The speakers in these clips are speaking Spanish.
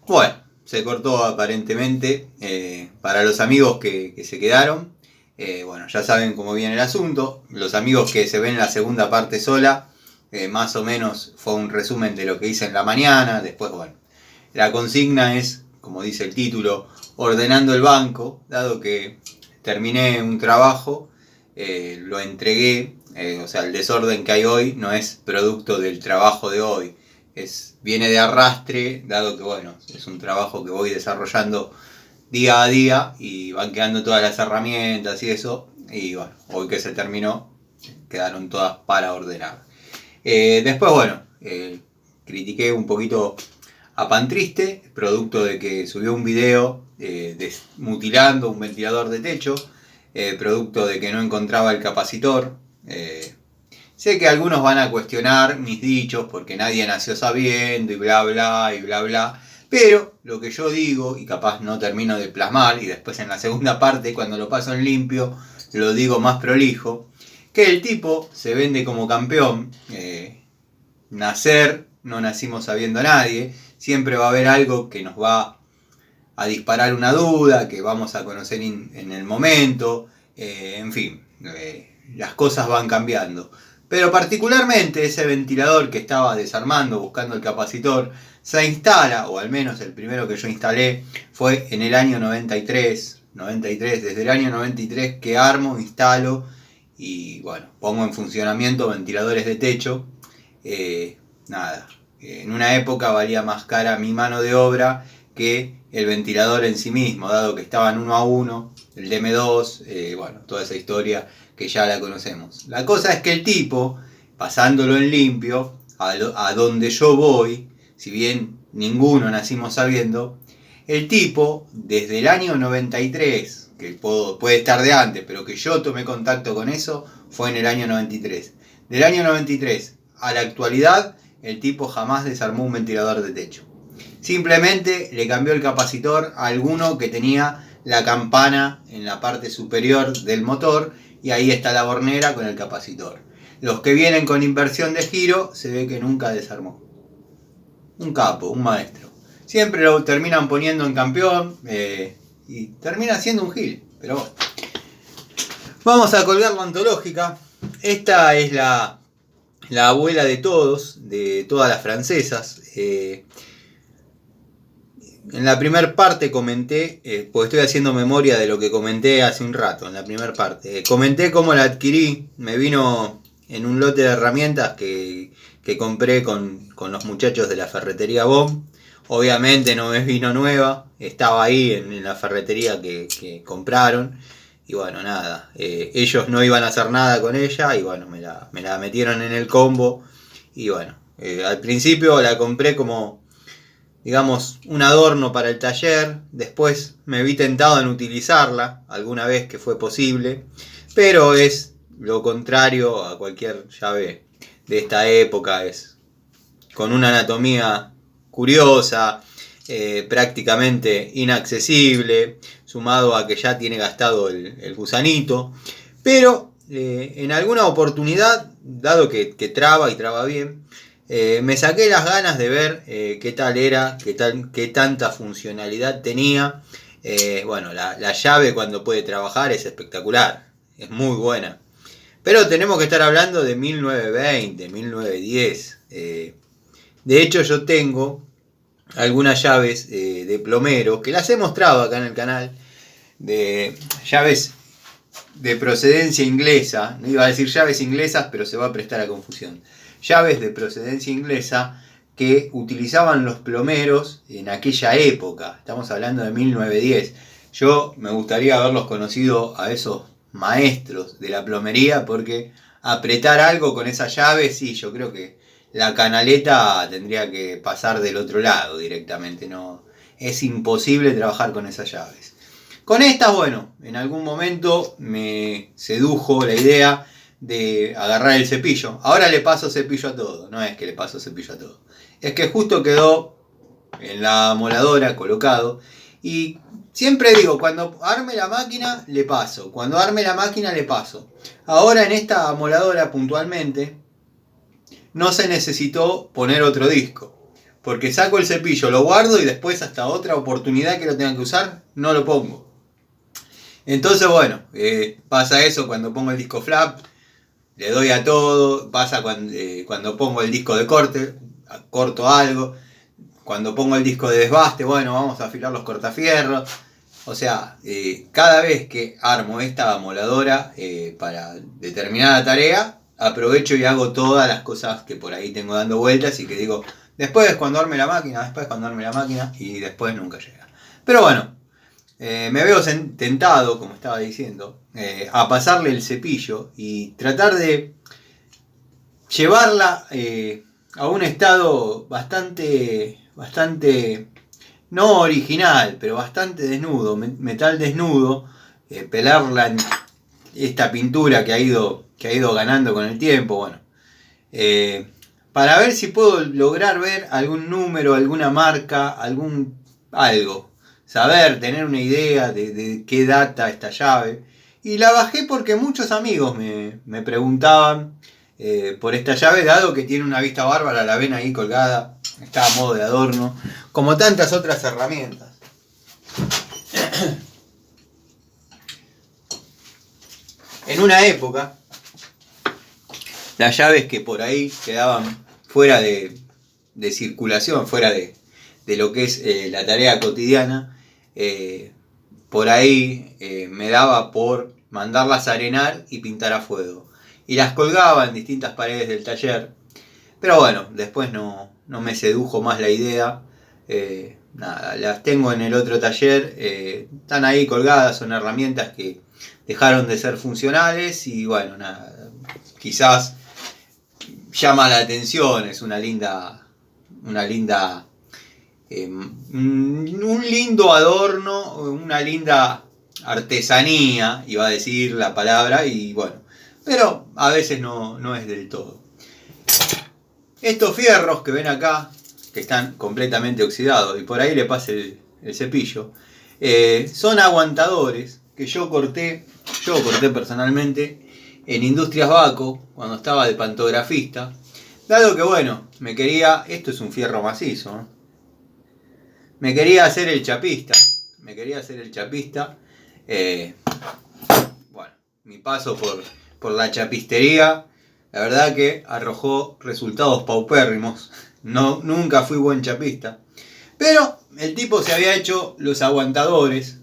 Bueno, se cortó aparentemente. Para los amigos que se quedaron, bueno, ya saben cómo viene el asunto. Los amigos que se ven la segunda parte sola, más o menos fue un resumen de lo que hice en la mañana. Después, bueno, la consigna es, como dice el título, ordenando el banco, dado que terminé un trabajo, lo entregué, o sea, el desorden que hay hoy no es producto del trabajo de hoy, viene de arrastre, dado que, bueno, es un trabajo que voy desarrollando día a día y van quedando todas las herramientas y eso, y bueno, hoy que se terminó, quedaron todas para ordenar. Después, bueno, critiqué un poquito a Pan Triste, producto de que subió un video mutilando un ventilador de techo, producto de que no encontraba el capacitor. Sé que algunos van a cuestionar mis dichos porque nadie nació sabiendo y bla bla y bla bla, pero lo que yo digo, y capaz no termino de plasmar, y después en la segunda parte, cuando lo paso en limpio, lo digo más prolijo, que el tipo se vende como campeón. No nacimos sabiendo nadie, siempre va a haber algo que nos va a disparar una duda, que vamos a conocer en el momento, en fin, las cosas van cambiando. Pero particularmente ese ventilador que estaba desarmando, buscando el capacitor, se instala, o al menos el primero que yo instalé, fue en el año 93, desde el año 93 que armo, instalo y bueno, pongo en funcionamiento ventiladores de techo. Nada, en una época valía más cara mi mano de obra que el ventilador en sí mismo, dado que estaban uno a uno, el DM2, bueno, toda esa historia que ya la conocemos. La cosa es que el tipo, pasándolo en limpio, a donde yo voy, si bien ninguno nacimos sabiendo, el tipo, desde el año 93, que puede estar de antes, pero que yo tomé contacto con eso, fue en el año 93. Del año 93 a la actualidad, el tipo jamás desarmó un ventilador de techo. Simplemente le cambió el capacitor a alguno que tenía la campana en la parte superior del motor y ahí está la bornera con el capacitor. Los que vienen con inversión de giro se ve que nunca desarmó. Un capo, un maestro. Siempre lo terminan poniendo en campeón y termina siendo un gil. Pero bueno. Vamos a colgar la antológica. Esta es la abuela de todas las francesas. En la primera parte comenté, porque estoy haciendo memoria de lo que comenté hace un rato, en la primera parte. Comenté cómo la adquirí, me vino en un lote de herramientas que compré con los muchachos de la ferretería BOM. Obviamente no es vino nueva, estaba ahí en la ferretería que compraron. Y bueno, nada, ellos no iban a hacer nada con ella y bueno, me la metieron en el combo. Y bueno, al principio la compré como, digamos, un adorno para el taller. Después me vi tentado en utilizarla alguna vez que fue posible, pero es lo contrario a cualquier llave de esta época. Es con una anatomía curiosa, prácticamente inaccesible, sumado a que ya tiene gastado el gusanito, pero en alguna oportunidad, dado que traba y traba bien, me saqué las ganas de ver qué tal era, qué tanta funcionalidad tenía. Bueno, la llave cuando puede trabajar es espectacular, es muy buena. Pero tenemos que estar hablando de 1920, 1910. De hecho, yo tengo algunas llaves de plomero que las he mostrado acá en el canal, de llaves de procedencia inglesa. No iba a decir llaves inglesas, pero se va a prestar a confusión. Llaves de procedencia inglesa que utilizaban los plomeros en aquella época. Estamos hablando de 1910. Yo me gustaría haberlos conocido a esos maestros de la plomería, porque apretar algo con esa llave, sí, yo creo que la canaleta tendría que pasar del otro lado directamente. No, es imposible trabajar con esas llaves. Con estas, bueno, en algún momento me sedujo la idea de agarrar el cepillo. Ahora le paso cepillo a todo, no es que le paso cepillo a todo. Es que justo quedó en la moladora colocado y siempre digo, cuando arme la máquina le paso, cuando arme la máquina le paso. Ahora en esta moladora puntualmente no se necesitó poner otro disco. porque saco el cepillo, lo guardo y después hasta otra oportunidad que lo tenga que usar, no lo pongo. Entonces bueno, pasa eso cuando pongo el disco flap, le doy a todo, pasa cuando pongo el disco de corte, corto algo, cuando pongo el disco de desbaste, bueno, vamos a afilar los cortafierros. O sea, cada vez que armo esta moladora para determinada tarea, aprovecho y hago todas las cosas que por ahí tengo dando vueltas y que digo, después cuando arme la máquina, y después nunca llega. Pero bueno, me veo tentado, como estaba diciendo, a pasarle el cepillo y tratar de llevarla a un estado bastante, no original, pero bastante desnudo, metal desnudo, pelarla en esta pintura que ha ido ganando con el tiempo, bueno, para ver si puedo lograr ver algún número, alguna marca, algo, saber, tener una idea de qué data esta llave. Y la bajé porque muchos amigos me preguntaban por esta llave, dado que tiene una vista bárbara, la ven ahí colgada, está a modo de adorno, como tantas otras herramientas. En una época, las llaves que por ahí quedaban fuera de circulación, fuera de lo que es la tarea cotidiana, por ahí me daba por mandarlas a arenar y pintar a fuego. Y las colgaba en distintas paredes del taller. Pero bueno, después no me sedujo más la idea. Nada, las tengo en el otro taller. Están ahí colgadas, son herramientas que dejaron de ser funcionales. Y bueno, nada, quizás llama la atención, es un lindo adorno, una linda artesanía, iba a decir la palabra, y bueno, pero a veces no es del todo. Estos fierros que ven acá, que están completamente oxidados, y por ahí le pase el cepillo, son aguantadores que yo corté personalmente en Industrias Baco, cuando estaba de pantografista, dado que bueno, esto es un fierro macizo, ¿no? Me quería hacer el chapista. Bueno, mi paso por la chapistería, la verdad que arrojó resultados paupérrimos. Nunca fui buen chapista. Pero el tipo se había hecho los aguantadores.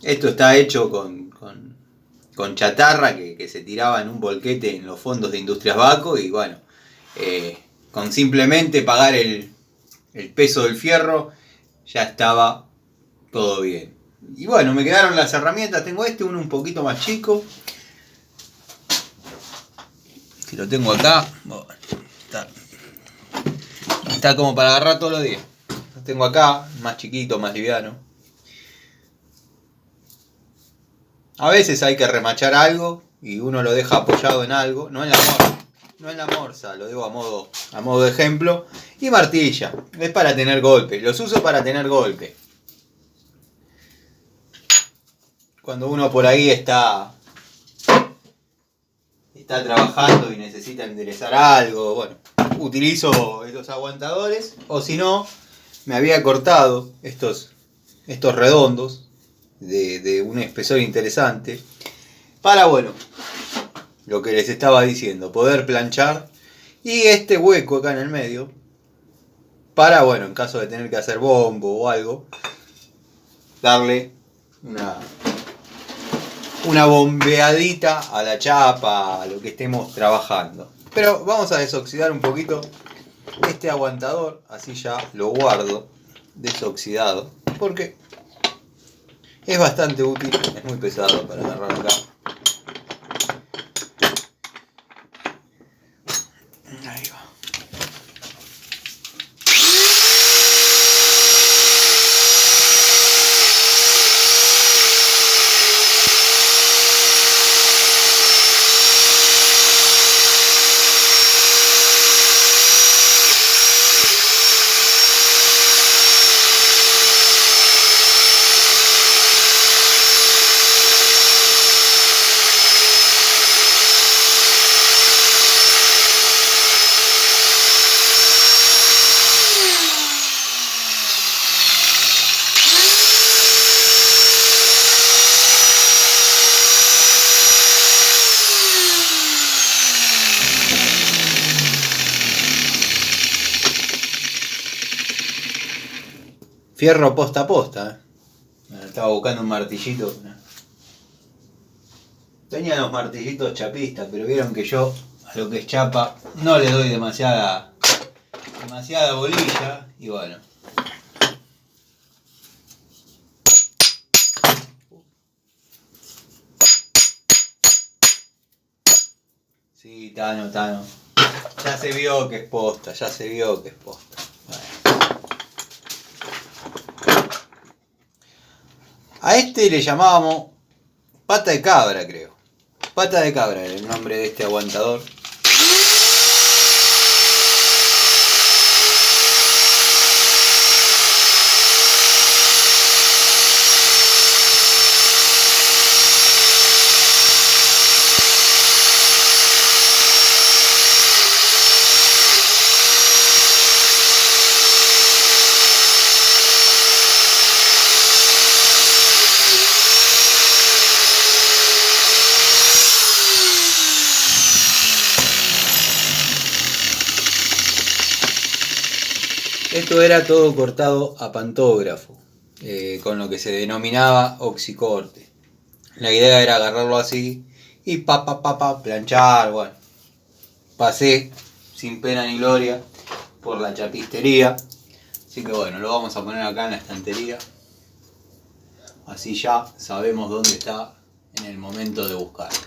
Esto está hecho con chatarra que se tiraba en un bolquete en los fondos de Industrias Baco. Y bueno, con simplemente pagar el peso del fierro, ya estaba todo bien. Y bueno, me quedaron las herramientas. Tengo uno un poquito más chico, que lo tengo acá. Bueno, está como para agarrar todos los días. Lo tengo acá, más chiquito, más liviano. A veces hay que remachar algo y uno lo deja apoyado en algo, no en la morsa, lo digo a modo de ejemplo. Y martilla, es para tener golpe, los uso para tener golpe. Cuando uno por ahí está trabajando y necesita enderezar algo, bueno, utilizo estos aguantadores. O si no, me había cortado estos redondos de un espesor interesante para, bueno, lo que les estaba diciendo, poder planchar, y este hueco acá en el medio para, bueno, en caso de tener que hacer bombo o algo, darle una bombeadita a la chapa, a lo que estemos trabajando. Pero vamos a desoxidar un poquito este aguantador, así ya lo guardo desoxidado, porque es bastante útil, es muy pesado para agarrar acá. Ahí va. Fierro posta a posta. Estaba buscando un martillito. Tenía los martillitos chapistas, pero vieron que yo a lo que es chapa no le doy demasiada bolilla. Y bueno. Sí, Tano. Ya se vio que es posta, Bueno. A este le llamábamos pata de cabra, creo. Pata de cabra era el nombre de este aguantador. Esto era todo cortado a pantógrafo, con lo que se denominaba oxicorte. La idea era agarrarlo así y planchar, bueno. Pasé sin pena ni gloria por la chapistería, así que bueno, lo vamos a poner acá en la estantería. Así ya sabemos dónde está en el momento de buscarlo.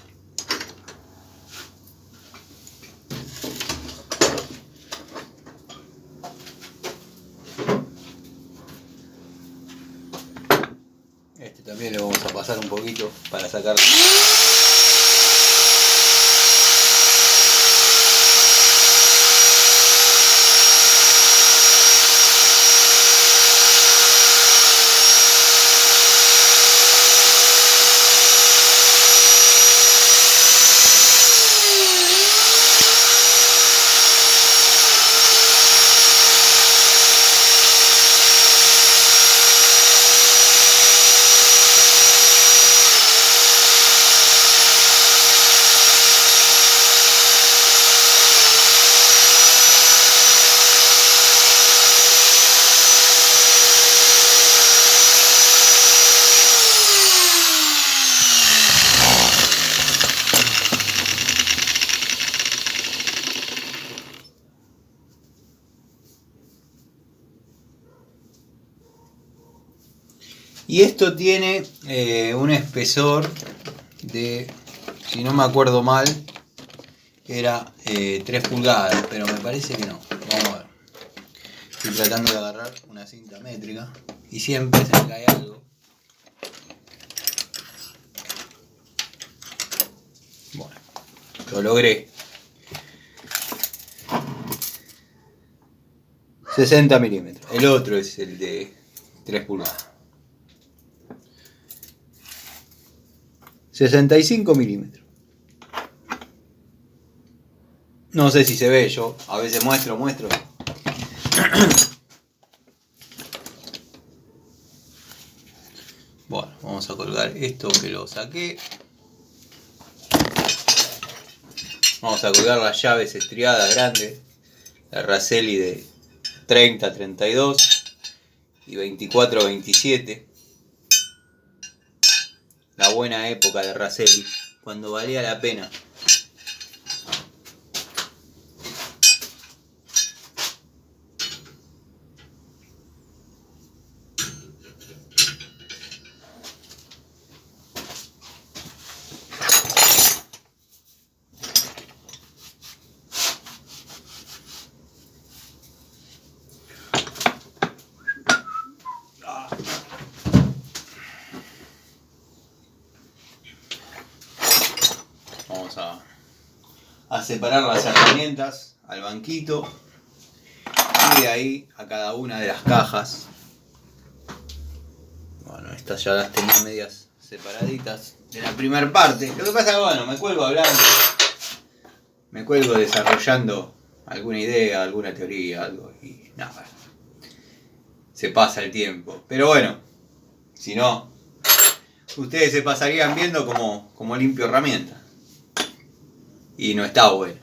Este también le vamos a pasar un poquito para sacar. Y esto tiene un espesor de, si no me acuerdo mal, era 3 pulgadas, pero me parece que no. Vamos a ver. Estoy tratando de agarrar una cinta métrica y siempre se me cae algo. Bueno, lo logré. 60 milímetros. El otro es el de 3 pulgadas. 65 milímetros. No sé si se ve, yo a veces muestro. Bueno, vamos a colgar esto que lo saqué. Vamos a colgar las llaves estriadas grandes. La Raselli de 30-32 y 24-27. La buena época de Raselli, cuando valía la pena. Vamos a separar las herramientas al banquito y de ahí a cada una de las cajas. Bueno, estas ya las tenía medias separaditas de la primera parte. Lo que pasa es que bueno, me cuelgo hablando, me cuelgo desarrollando alguna idea, alguna teoría, algo y nada. Se pasa el tiempo. Pero bueno, si no, ustedes se pasarían viendo como limpio herramientas. Y no está bueno.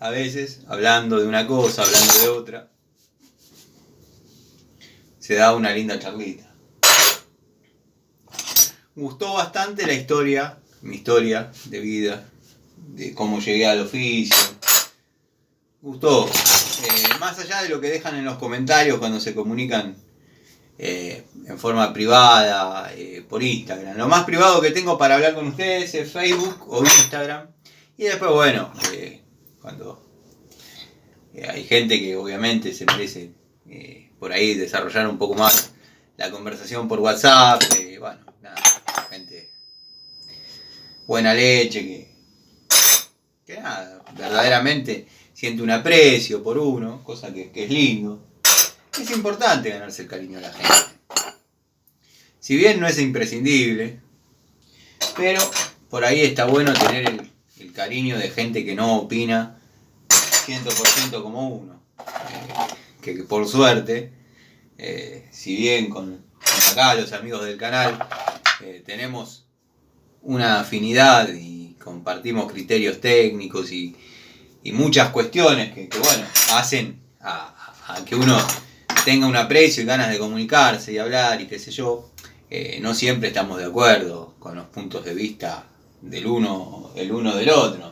A veces, hablando de una cosa, hablando de otra. se da una linda charlita. Gustó bastante la historia, mi historia de vida, de cómo llegué al oficio. Gustó. Más allá de lo que dejan en los comentarios cuando se comunican en forma privada, por Instagram. Lo más privado que tengo para hablar con ustedes es Facebook o Instagram. Y después, bueno, cuando hay gente que obviamente se merece por ahí desarrollar un poco más la conversación por WhatsApp, bueno, nada, gente buena leche que nada, verdaderamente siente un aprecio por uno, cosa que es lindo. Es importante ganarse el cariño de la gente. Si bien no es imprescindible, pero por ahí está bueno tener el cariño de gente que no opina 100% como uno. Que por suerte, si bien con acá los amigos del canal tenemos una afinidad y compartimos criterios técnicos y muchas cuestiones que bueno, hacen a que uno tenga un aprecio y ganas de comunicarse y hablar y qué sé yo, no siempre estamos de acuerdo con los puntos de vista el uno del otro.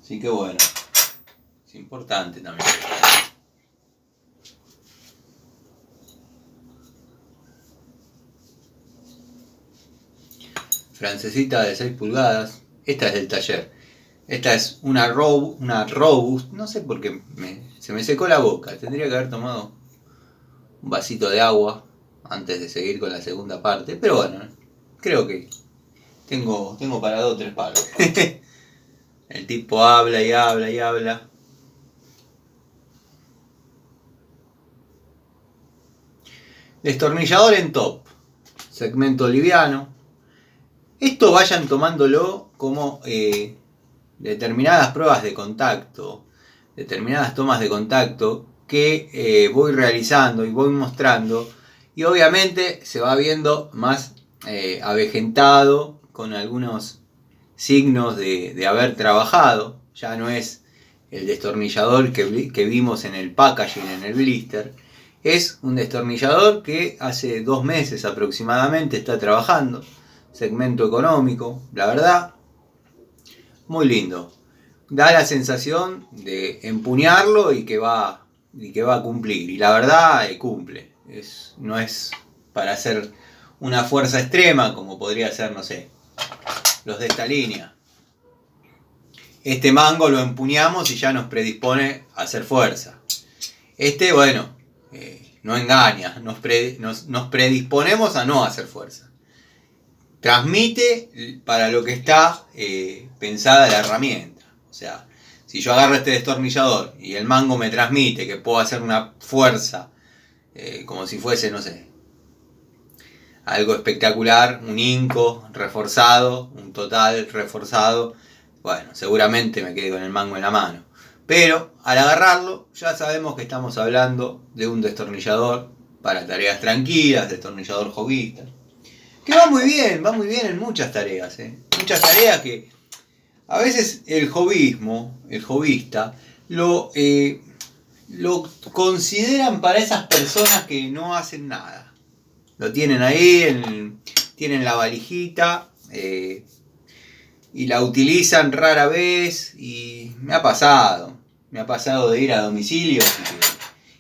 Así que bueno, es importante también. Francesita de 6 pulgadas, esta es del taller. Esta es una Robust, no sé por qué se me secó la boca. Tendría que haber tomado un vasito de agua antes de seguir con la segunda parte. Pero bueno, creo que tengo para 2 o 3 palos. El tipo habla y habla y habla. Destornillador en top. Segmento liviano. Esto vayan tomándolo como determinadas pruebas de contacto, determinadas tomas de contacto que voy realizando y voy mostrando, y obviamente se va viendo más avejentado, con algunos signos de haber trabajado. Ya no es el destornillador que vimos en el packaging, en el blister. Es un destornillador que hace 2 meses aproximadamente está trabajando. Segmento económico, la verdad, muy lindo. Da la sensación de empuñarlo y que va a cumplir. Y la verdad, cumple. No es para hacer una fuerza extrema como podría ser, no sé, los de esta línea. Este mango lo empuñamos y ya nos predispone a hacer fuerza. Este, bueno, no engaña, nos predisponemos a no hacer fuerza. Transmite para lo que está pensada la herramienta. O sea, si yo agarro este destornillador y el mango me transmite que puedo hacer una fuerza como si fuese, no sé, algo espectacular, un inco reforzado, un total reforzado, bueno, seguramente me quedé con el mango en la mano. Pero al agarrarlo ya sabemos que estamos hablando de un destornillador para tareas tranquilas, destornillador hobbyista. Que va muy bien en muchas tareas. Muchas tareas que a veces el hobbyista, lo consideran para esas personas que no hacen nada. Lo tienen ahí, tienen la valijita y la utilizan rara vez. Y me ha pasado de ir a domicilio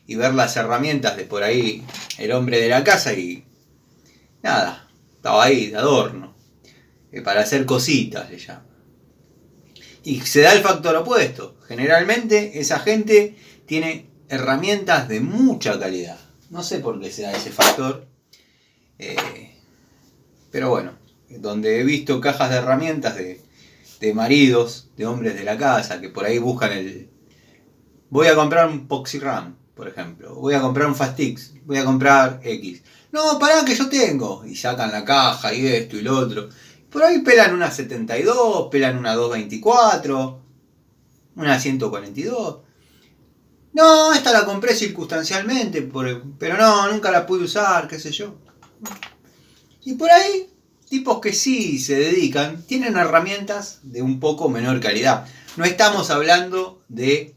y ver las herramientas de por ahí el hombre de la casa y nada. Estaba ahí, de adorno. Para hacer cositas, le llaman. Y se da el factor opuesto. Generalmente esa gente tiene herramientas de mucha calidad. No sé por qué se da ese factor. Pero bueno, donde he visto cajas de herramientas de maridos, de hombres de la casa, que por ahí buscan voy a comprar un PoxyRam, por ejemplo. Voy a comprar un Fastix. Voy a comprar X. No, pará que yo tengo. Y sacan la caja y esto y lo otro. Por ahí pelan una 72, pelan una 224, una 142. No, esta la compré circunstancialmente, pero no, nunca la pude usar, qué sé yo. Y por ahí tipos que sí se dedican tienen herramientas de un poco menor calidad. No estamos hablando de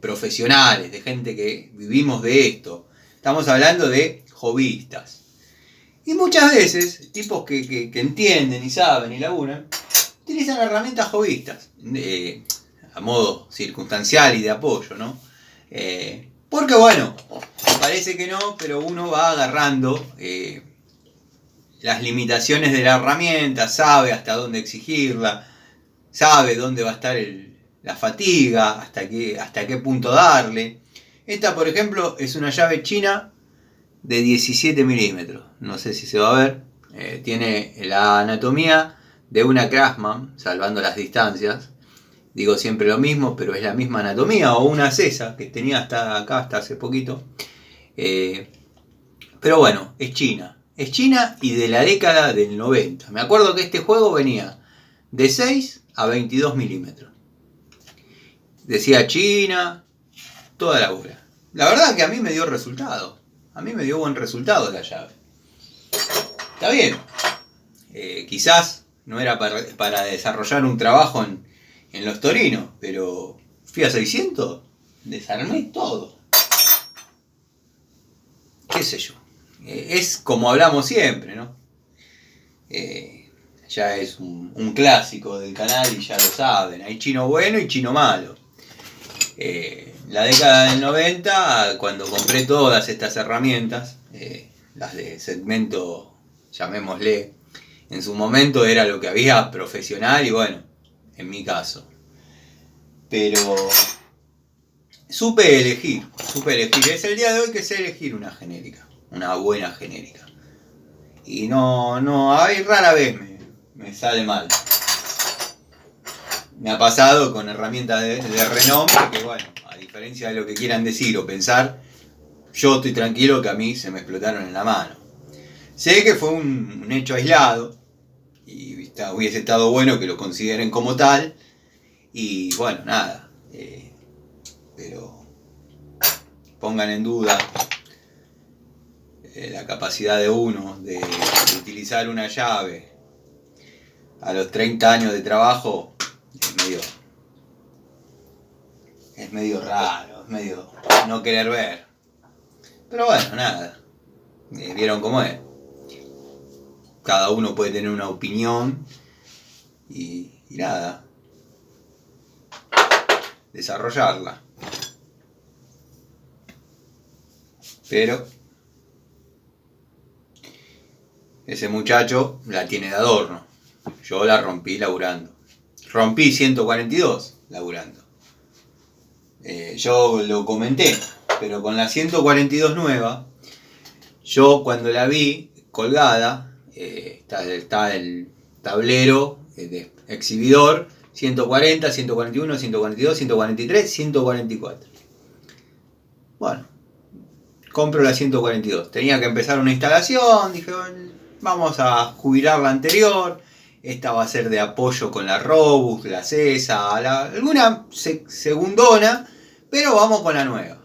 profesionales, de gente que vivimos de esto. Estamos hablando de hobbyistas. Y muchas veces, tipos que entienden y saben y laburan, utilizan herramientas hobbyistas, a modo circunstancial y de apoyo, ¿no? Porque bueno, parece que no, pero uno va agarrando las limitaciones de la herramienta, sabe hasta dónde exigirla, sabe dónde va a estar la fatiga, hasta qué punto darle. Esta, por ejemplo, es una llave china de 17 milímetros. No sé si se va a ver. Tiene la anatomía de una Craftsman, salvando las distancias. Digo siempre lo mismo, pero es la misma anatomía. O una Cesa, que tenía hasta acá, hasta hace poquito. Pero bueno, es china. Es china y de la década del 90. Me acuerdo que este juego venía de 6 a 22 milímetros. Decía China, toda la bola. La verdad que a mí me dio resultado. A mí me dio buen resultado la llave. Está bien. Quizás no era para desarrollar un trabajo en los torinos, pero fui a 600, desarmé todo. ¿Qué sé yo? Es como hablamos siempre, ¿no? Ya es un clásico del canal y ya lo saben. Hay chino bueno y chino malo. La década del 90, cuando compré todas estas herramientas, las de segmento, llamémosle, en su momento era lo que había profesional y bueno, en mi caso. Pero supe elegir. Es el día de hoy que sé elegir una genérica, una buena genérica. Y no, hay rara vez me sale mal. Me ha pasado con herramientas de renombre que bueno, a diferencia de lo que quieran decir o pensar, yo estoy tranquilo que a mí se me explotaron en la mano. Sé que fue un hecho aislado y hubiese estado bueno que lo consideren como tal y bueno, nada, pero pongan en duda la capacidad de uno de utilizar una llave a los 30 años de trabajo. Es medio raro, es medio no querer ver. Pero bueno, nada. Vieron cómo es. Cada uno puede tener una opinión y nada. Desarrollarla. Pero ese muchacho la tiene de adorno. Yo la rompí laburando. Rompí 142 laburando. Yo lo comenté, pero con la 142 nueva, yo cuando la vi colgada, está el tablero de exhibidor, 140, 141, 142, 143, 144. Bueno, compro la 142. Tenía que empezar una instalación, dije, vamos a jubilar la anterior. Esta va a ser de apoyo con la Robust, la Cesa, alguna segundona, pero vamos con la nueva.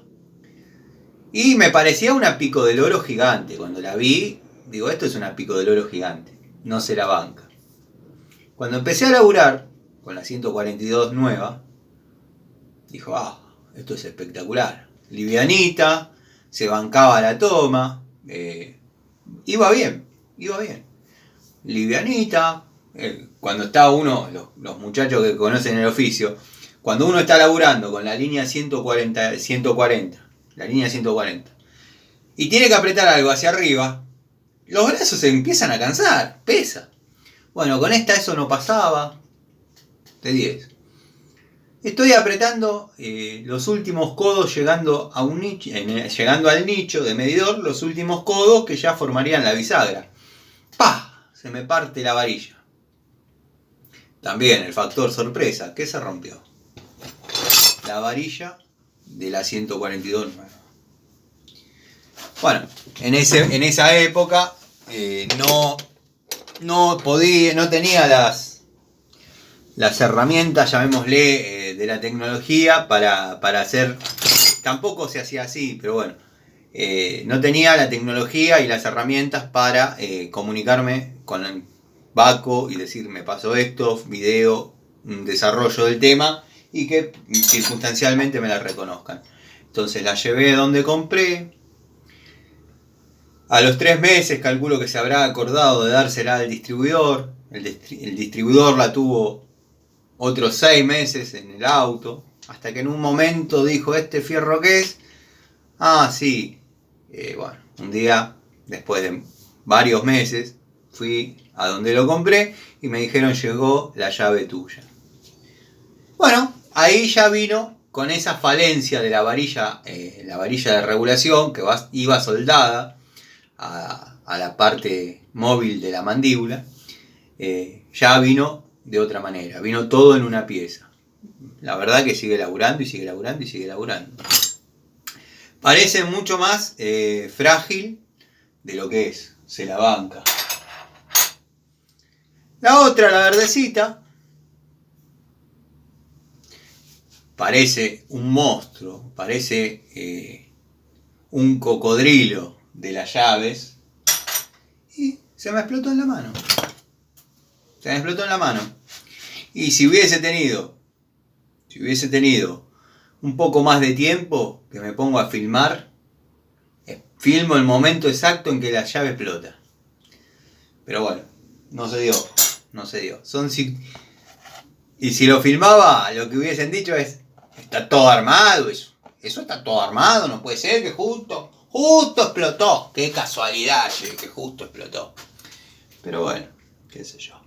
Y me parecía una Pico del Oro gigante. Cuando la vi, digo, esto es una Pico del Oro gigante. No se la banca. Cuando empecé a laburar con la 142 nueva, dijo, esto es espectacular. Livianita, se bancaba la toma, iba bien. Livianita. Cuando está uno, los muchachos que conocen el oficio, cuando uno está laburando con la línea 140, la línea 140, y tiene que apretar algo hacia arriba, los brazos se empiezan a cansar, pesa. Bueno, con esta eso no pasaba, de 10. Estoy apretando los últimos codos llegando a un nicho, llegando al nicho de medidor, los últimos codos que ya formarían la bisagra. ¡Pah! Se me parte la varilla. También el factor sorpresa, ¿qué se rompió? La varilla de la 142 nueva. Bueno, en esa época no tenía las herramientas, llamémosle, de la tecnología para hacer. Tampoco se hacía así, pero bueno. No tenía la tecnología y las herramientas para comunicarme Baco y decir me pasó esto, video, un desarrollo del tema y que circunstancialmente me la reconozcan. Entonces la llevé donde compré. A los 3 meses calculo que se habrá acordado de dársela al distribuidor. El distribuidor la tuvo otros 6 meses en el auto. Hasta que en un momento dijo, ¿este fierro qué es? Ah, sí. Bueno, un día, después de varios meses, fui a donde lo compré y me dijeron, llegó la llave tuya. Bueno, ahí ya vino con esa falencia de la varilla de regulación que iba soldada a la parte móvil de la mandíbula. Ya vino de otra manera, vino todo en una pieza. La verdad que sigue laburando y sigue laburando y sigue laburando. Parece mucho más frágil de lo que es, se la banca. La otra, la verdecita, parece un monstruo, parece un cocodrilo de las llaves y se me explotó en la mano. Se me explotó en la mano. Y si hubiese tenido un poco más de tiempo que me pongo a filmar, filmo el momento exacto en que la llave explota. Pero bueno, no se dio. Y si lo filmaba, lo que hubiesen dicho es, está todo armado eso. Eso está todo armado, no puede ser que justo explotó. Qué casualidad, que justo explotó. Pero bueno, qué sé yo.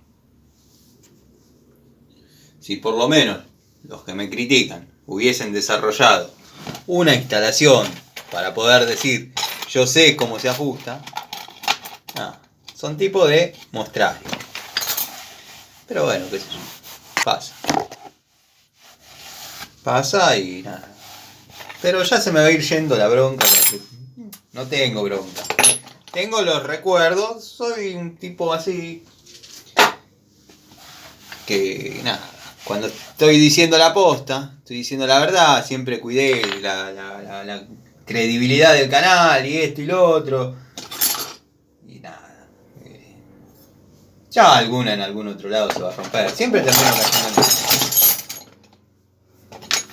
Si por lo menos los que me critican hubiesen desarrollado una instalación para poder decir yo sé cómo se ajusta, son tipo de mostrario. Pero bueno, qué sé yo, pasa y nada. Pero ya se me va a ir yendo la bronca. No tengo bronca, tengo los recuerdos. Soy un tipo así que nada, cuando estoy diciendo la posta, estoy diciendo la verdad, siempre cuidé la credibilidad del canal y esto y lo otro. Y nada. Ya alguna en algún otro lado se va a romper. Siempre termino cayendo en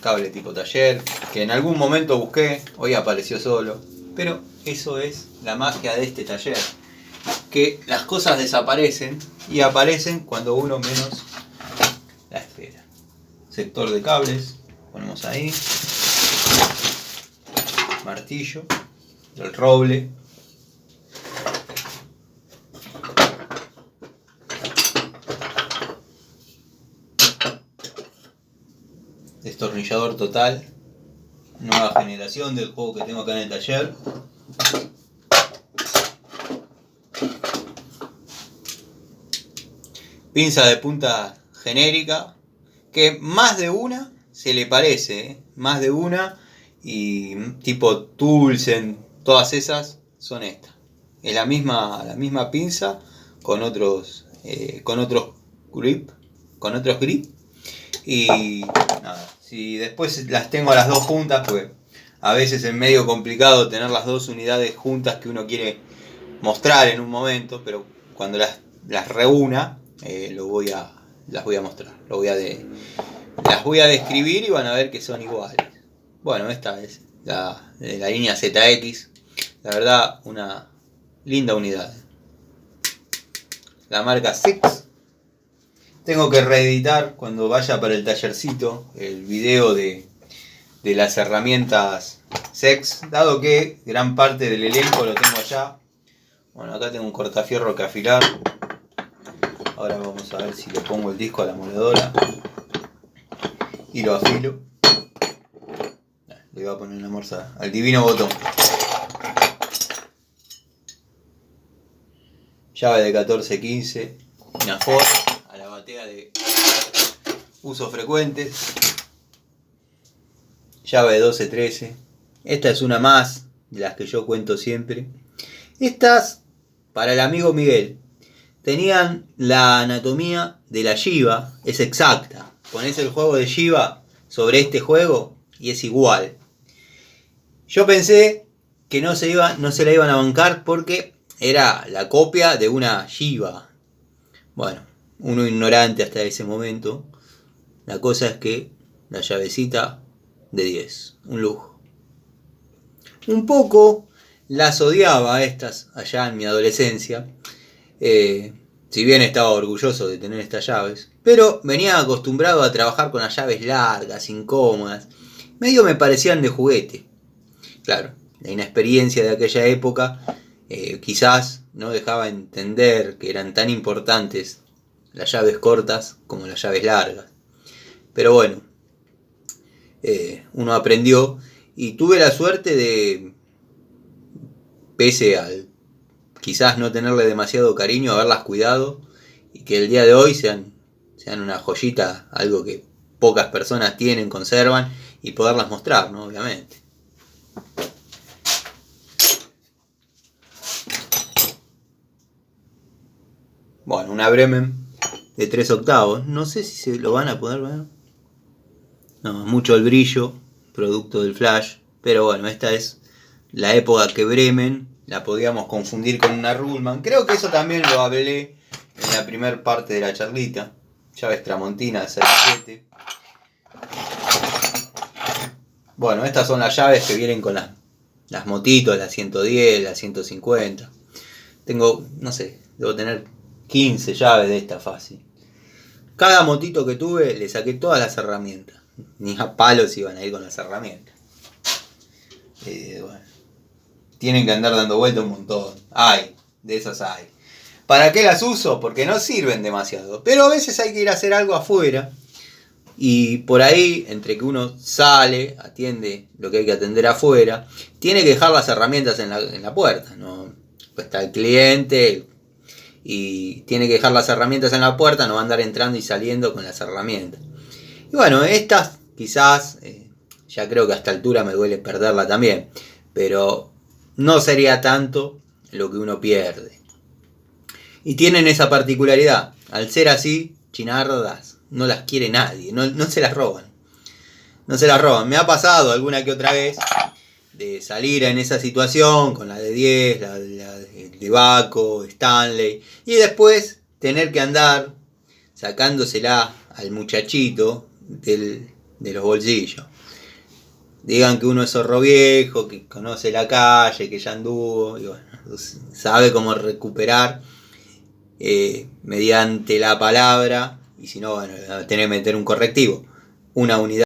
cable tipo taller, que en algún momento busqué, hoy apareció solo. Pero eso es la magia de este taller. Que las cosas desaparecen y aparecen cuando uno menos la espera. Sector de cables, ponemos ahí. Martillo, el roble. Destornillador total. Nueva generación del juego que tengo acá en el taller. Pinza de punta genérica, que más de una se le parece, más de una, y tipo Tulsen, todas esas son estas. Es la misma pinza con otros grip, y nada, si después las tengo a las dos juntas, pues a veces es medio complicado tener las dos unidades juntas que uno quiere mostrar en un momento, pero cuando las reúna, las voy a mostrar, las voy a describir y van a ver que son iguales. Bueno, esta es de la línea ZX, la verdad una linda unidad. La marca Six. Tengo que reeditar cuando vaya para el tallercito el video de las herramientas Sex, dado que gran parte del elenco lo tengo allá. Bueno, acá tengo un cortafierro que afilar. Ahora vamos a ver si le pongo el disco a la moledora y lo afilo. Le voy a poner una morsa al divino botón. Llave de 14-15, una Ford a la batea de usos frecuentes. Llave de 12-13. Esta es una más de las que yo cuento siempre. Estas, para el amigo Miguel, tenían la anatomía de la Shiva, es exacta. Ponés el juego de Shiva sobre este juego y es igual. Yo pensé que no se la iban a bancar porque era la copia de una Shiva. Bueno, uno ignorante hasta ese momento. La cosa es que la llavecita de 10, un lujo. Un poco las odiaba estas allá en mi adolescencia. Si bien estaba orgulloso de tener estas llaves, pero venía acostumbrado a trabajar con las llaves largas, incómodas. Medio me parecían de juguete. Claro, la inexperiencia de aquella época quizás no dejaba entender que eran tan importantes las llaves cortas como las llaves largas. Pero bueno, uno aprendió y tuve la suerte de, pese al quizás no tenerle demasiado cariño, haberlas cuidado y que el día de hoy sean una joyita, algo que pocas personas tienen, conservan y poderlas mostrar, ¿no? Obviamente. Bueno, una Bremen de 3 octavos. No sé si se lo van a poder ver. No, mucho el brillo, producto del flash. Pero bueno, esta es la época que Bremen la podíamos confundir con una Ruhlmann. Creo que eso también lo hablé en la primera parte de la charlita. Llaves Tramontina 6-7. Bueno, estas son las llaves que vienen con las motitos, las 110, las 150. Tengo, no sé, debo tener 15 llaves de esta fácil. Cada motito que tuve le saqué todas las herramientas. Ni a palos iban a ir con las herramientas. Bueno, tienen que andar dando vuelta un montón. De esas hay. ¿Para qué las uso? Porque no sirven demasiado. Pero a veces hay que ir a hacer algo afuera. Y por ahí, entre que uno sale, atiende lo que hay que atender afuera, tiene que dejar las herramientas en la puerta, ¿no? Pues está el cliente y tiene que dejar las herramientas en la puerta, no va a andar entrando y saliendo con las herramientas. Y bueno, estas quizás, ya creo que a esta altura me duele perderla también, pero no sería tanto lo que uno pierde. Y tienen esa particularidad, al ser así, chinardas, no las quiere nadie, no se las roban. No se las roban. Me ha pasado alguna que otra vez de salir en esa situación con la de 10, la de Baco, Stanley, y después tener que andar sacándosela al muchachito de los bolsillos. Digan que uno es zorro viejo, que conoce la calle, que ya anduvo, y bueno, sabe cómo recuperar mediante la palabra. Y si no, bueno, tener que meter un correctivo. Una unidad